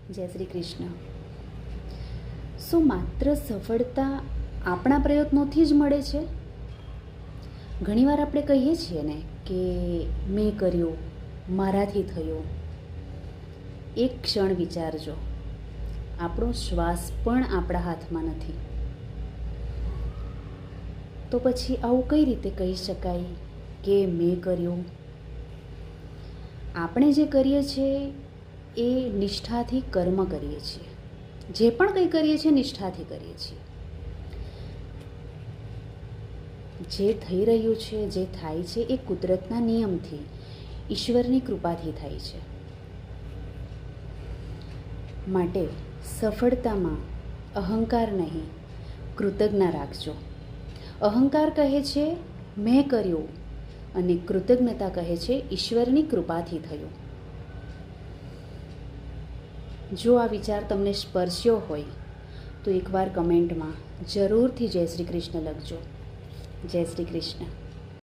જય શ્રી કૃષ્ણ. શું માત્ર સફળતા આપણા પ્રયત્નોથી જ મળે છે? ઘણીવાર આપણે કહીએ છીએ ને કે મેં કર્યું, મારાથી થયું. એક ક્ષણ વિચારજો, આપણો શ્વાસ પણ આપણા હાથમાં નથી. તો પછી આવું કઈ રીતે કહી શકાય કે મેં કર્યું? આપણે જે કરીએ છીએ એ નિષ્ઠાથી કર્મ કરીએ છીએ. જે પણ કંઈ કરીએ છીએ નિષ્ઠાથી કરીએ છીએ. જે થઈ રહ્યું છે, જે થાય છે એ કુદરતના નિયમથી, ઈશ્વરની કૃપાથી થાય છે. માટે સફળતામાં અહંકાર નહીં, કૃતજ્ઞતા રાખજો. અહંકાર કહે છે મેં કર્યું અને કૃતજ્ઞતા કહે છે ઈશ્વરની કૃપાથી થયું. જો આ વિચાર તમને સ્પર્શ્યો હોય તો એકવાર કમેન્ટમાં જરૂરથી જય શ્રી કૃષ્ણ લખજો. જય શ્રી કૃષ્ણ.